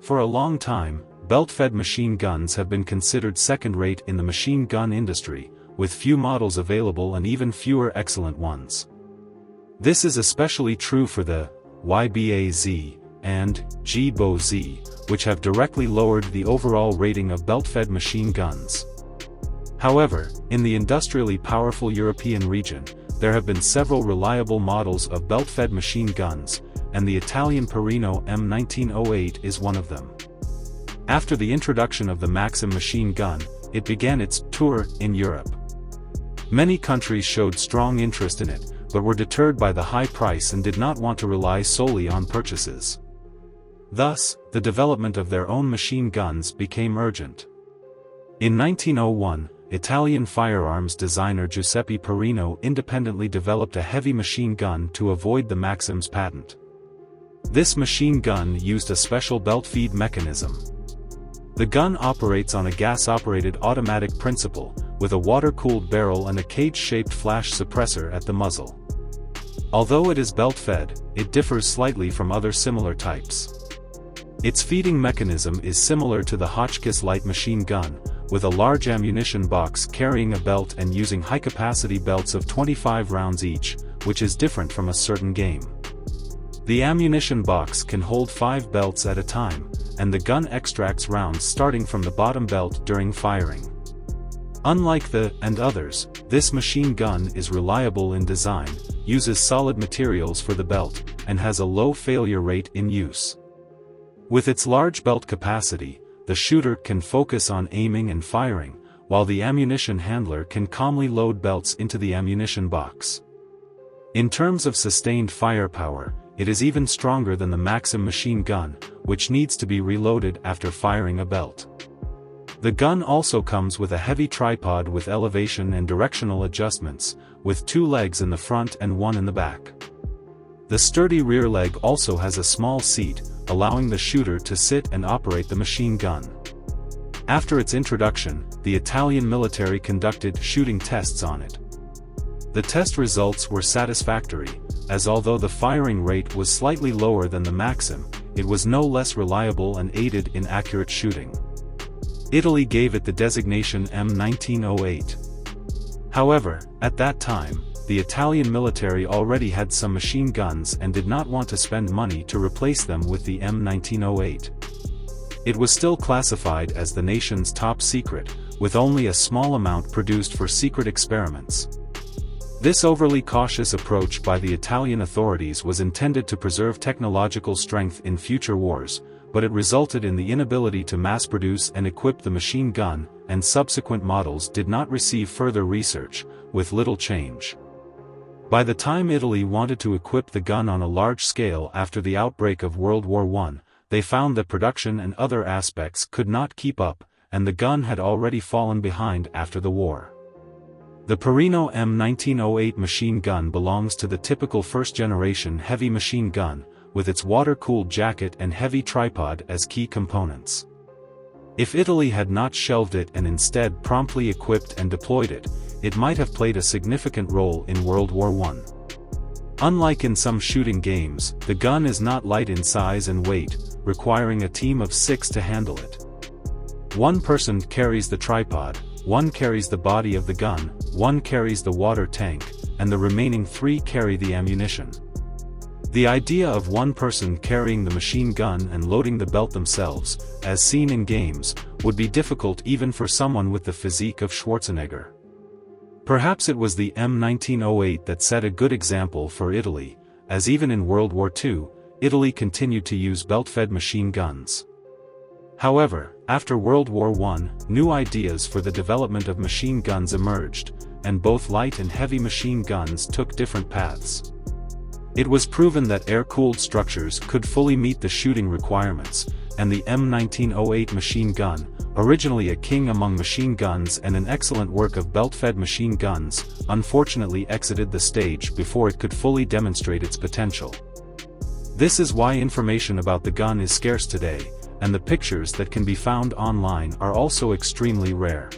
For a long time, belt-fed machine guns have been considered second-rate in the machine gun industry, with few models available and even fewer excellent ones. This is especially true for the YBAZ and GBOZ, which have directly lowered the overall rating of belt-fed machine guns. However, in the industrially powerful European region, there have been several reliable models of belt-fed machine guns, and the Italian Perino M1908 is one of them. After the introduction of the Maxim machine gun, it began its tour in Europe. Many countries showed strong interest in it, but were deterred by the high price and did not want to rely solely on purchases. Thus, the development of their own machine guns became urgent. In 1901, Italian firearms designer Giuseppe Perino independently developed a heavy machine gun to avoid the Maxim's patent. This machine gun used a special belt feed mechanism. The gun operates on a gas-operated automatic principle, with a water-cooled barrel and a cage-shaped flash suppressor at the muzzle. Although it is belt-fed, it differs slightly from other similar types. Its feeding mechanism is similar to the Hotchkiss light machine gun, with a large ammunition box carrying a belt and using high-capacity belts of 25 rounds each, which is different from a certain game. The ammunition box can hold 5 belts at a time, and the gun extracts rounds starting from the bottom belt during firing. Unlike the and others, this machine gun is reliable in design, uses solid materials for the belt, and has a low failure rate in use. With its large belt capacity, the shooter can focus on aiming and firing, while the ammunition handler can calmly load belts into the ammunition box. In terms of sustained firepower, it is even stronger than the Maxim machine gun, which needs to be reloaded after firing a belt. The gun also comes with a heavy tripod with elevation and directional adjustments, with 2 legs in the front and 1 in the back. The sturdy rear leg also has a small seat, allowing the shooter to sit and operate the machine gun. After its introduction, the Italian military conducted shooting tests on it. The test results were satisfactory, as although the firing rate was slightly lower than the Maxim, it was no less reliable and aided in accurate shooting. Italy gave it the designation M1908. However, at that time, the Italian military already had some machine guns and did not want to spend money to replace them with the M1908. It was still classified as the nation's top secret, with only a small amount produced for secret experiments. This overly cautious approach by the Italian authorities was intended to preserve technological strength in future wars, but it resulted in the inability to mass-produce and equip the machine gun, and subsequent models did not receive further research, with little change. By the time Italy wanted to equip the gun on a large scale after the outbreak of World War I, they found that production and other aspects could not keep up, and the gun had already fallen behind after the war. The Perino M1908 machine gun belongs to the typical first-generation heavy machine gun, with its water-cooled jacket and heavy tripod as key components. If Italy had not shelved it and instead promptly equipped and deployed it, it might have played a significant role in World War I. Unlike in some shooting games, the gun is not light in size and weight, requiring a team of 6 to handle it. One person carries the tripod, one carries the body of the gun, one carries the water tank, and the remaining 3 carry the ammunition. The idea of one person carrying the machine gun and loading the belt themselves, as seen in games, would be difficult even for someone with the physique of Schwarzenegger. Perhaps it was the M1908 that set a good example for Italy, as even in World War II, Italy continued to use belt-fed machine guns. However, after World War I, new ideas for the development of machine guns emerged, and both light and heavy machine guns took different paths. It was proven that air-cooled structures could fully meet the shooting requirements, and the M1908 machine gun, originally a king among machine guns and an excellent work of belt-fed machine guns, unfortunately exited the stage before it could fully demonstrate its potential. This is why information about the gun is scarce today, and the pictures that can be found online are also extremely rare.